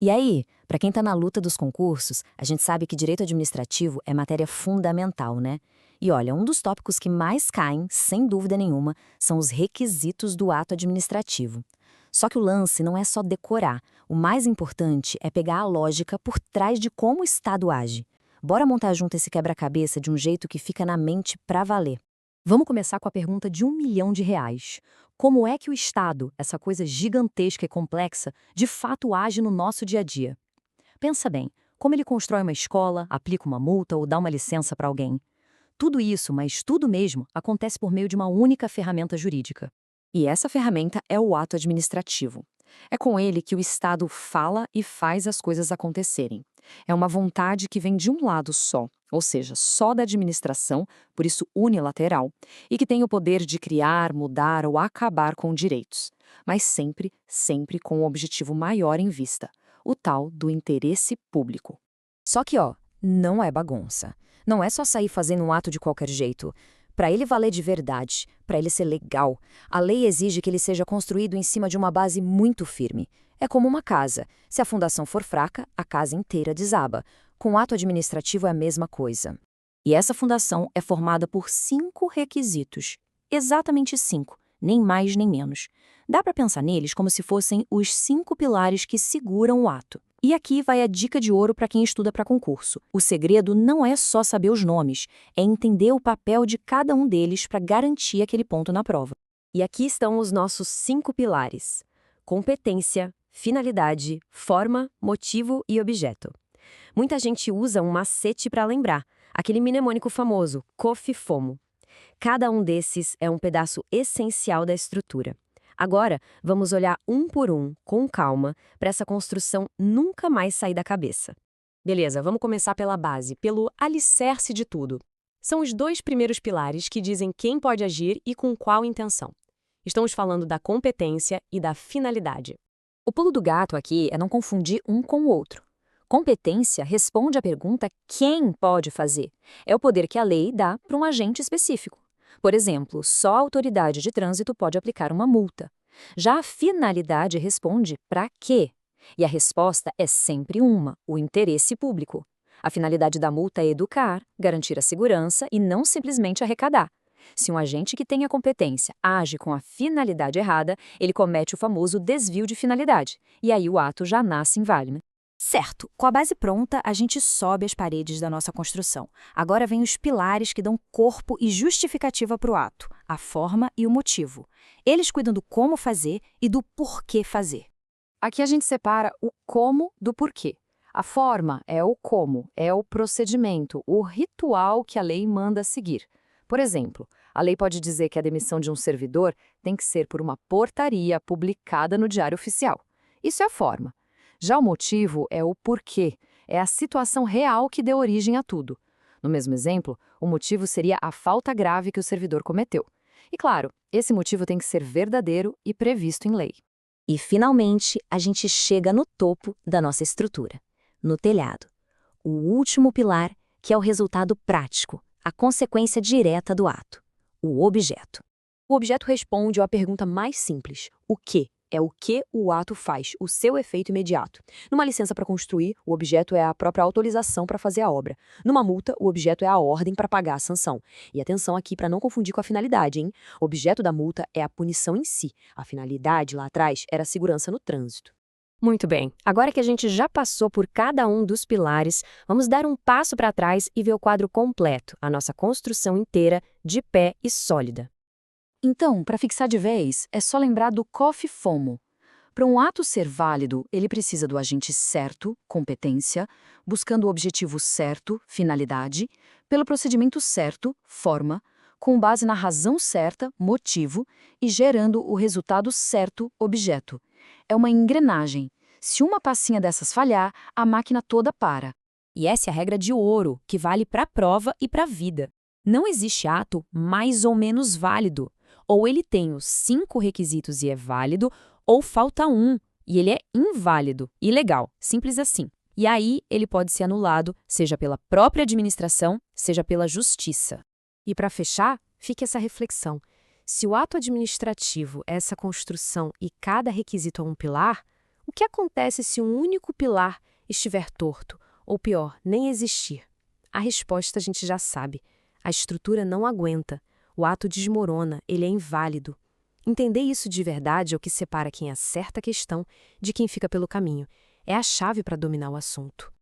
E aí, para quem está na luta dos concursos, a gente sabe que direito administrativo é matéria fundamental, né? E olha, um dos tópicos que mais caem, sem dúvida nenhuma, são os requisitos do ato administrativo. Só que o lance não é só decorar. O mais importante é pegar a lógica por trás de como o Estado age. Bora montar junto esse quebra-cabeça de um jeito que fica na mente pra valer. Vamos começar com a pergunta de R$ 1 milhão. Como é que o Estado, essa coisa gigantesca e complexa, de fato age no nosso dia a dia? Pensa bem, como ele constrói uma escola, aplica uma multa ou dá uma licença para alguém? Tudo isso, mas tudo mesmo, acontece por meio de uma única ferramenta jurídica. E essa ferramenta é o ato administrativo. É com ele que o Estado fala e faz as coisas acontecerem. É uma vontade que vem de um lado só, ou seja, só da administração, por isso unilateral, e que tem o poder de criar, mudar ou acabar com direitos. Mas sempre, sempre com um objetivo maior em vista, o tal do interesse público. Só que, ó, não é bagunça. Não é só sair fazendo um ato de qualquer jeito. Para ele valer de verdade, para ele ser legal, a lei exige que ele seja construído em cima de uma base muito firme. É como uma casa. Se a fundação for fraca, a casa inteira desaba. Com o ato administrativo é a mesma coisa. E essa fundação é formada por 5 requisitos. Exatamente 5, nem mais nem menos. Dá para pensar neles como se fossem os 5 pilares que seguram o ato. E aqui vai a dica de ouro para quem estuda para concurso. O segredo não é só saber os nomes, é entender o papel de cada um deles para garantir aquele ponto na prova. E aqui estão os nossos 5 pilares: competência, finalidade, forma, motivo e objeto. Muita gente usa um macete para lembrar, aquele mnemônico famoso, COF-FOMO. Cada um desses é um pedaço essencial da estrutura. Agora, vamos olhar um por um, com calma, para essa construção nunca mais sair da cabeça. Beleza, vamos começar pela base, pelo alicerce de tudo. São os 2 primeiros pilares que dizem quem pode agir e com qual intenção. Estamos falando da competência e da finalidade. O pulo do gato aqui é não confundir um com o outro. Competência responde à pergunta quem pode fazer. É o poder que a lei dá para um agente específico. Por exemplo, só a autoridade de trânsito pode aplicar uma multa. Já a finalidade responde para quê? E a resposta é sempre uma: o interesse público. A finalidade da multa é educar, garantir a segurança e não simplesmente arrecadar. Se um agente que tem a competência age com a finalidade errada, ele comete o famoso desvio de finalidade, e aí o ato já nasce inválido. Certo, com a base pronta, a gente sobe as paredes da nossa construção. Agora vem os pilares que dão corpo e justificativa para o ato, a forma e o motivo. Eles cuidam do como fazer e do porquê fazer. Aqui a gente separa o como do porquê. A forma é o como, é o procedimento, o ritual que a lei manda seguir. Por exemplo, a lei pode dizer que a demissão de um servidor tem que ser por uma portaria publicada no Diário Oficial. Isso é a forma. Já o motivo é o porquê, é a situação real que deu origem a tudo. No mesmo exemplo, o motivo seria a falta grave que o servidor cometeu. E claro, esse motivo tem que ser verdadeiro e previsto em lei. E, finalmente, a gente chega no topo da nossa estrutura, no telhado. O último pilar, que é o resultado prático, a consequência direta do ato, o objeto. O objeto responde à pergunta mais simples: o quê? É o que o ato faz, o seu efeito imediato. Numa licença para construir, o objeto é a própria autorização para fazer a obra. Numa multa, o objeto é a ordem para pagar a sanção. E atenção aqui para não confundir com a finalidade, hein? O objeto da multa é a punição em si. A finalidade, lá atrás, era a segurança no trânsito. Muito bem, agora que a gente já passou por cada um dos pilares, vamos dar um passo para trás e ver o quadro completo, a nossa construção inteira, de pé e sólida. Então, para fixar de vez, é só lembrar do COF-FOMO. Para um ato ser válido, ele precisa do agente certo, competência, buscando o objetivo certo, finalidade, pelo procedimento certo, forma, com base na razão certa, motivo, e gerando o resultado certo, objeto. É uma engrenagem. Se uma passinha dessas falhar, a máquina toda para. E essa é a regra de ouro, que vale para a prova e para a vida. Não existe ato mais ou menos válido. Ou ele tem os 5 requisitos e é válido, ou falta um e ele é inválido, ilegal, simples assim. E aí ele pode ser anulado, seja pela própria administração, seja pela justiça. E para fechar, fique essa reflexão. Se o ato administrativo é essa construção e cada requisito é um pilar, O que acontece se um único pilar estiver torto, ou pior, nem existir? A resposta a gente já sabe. A estrutura não aguenta, o ato desmorona, ele é inválido. Entender isso de verdade é o que separa quem acerta a questão de quem fica pelo caminho. É a chave para dominar o assunto.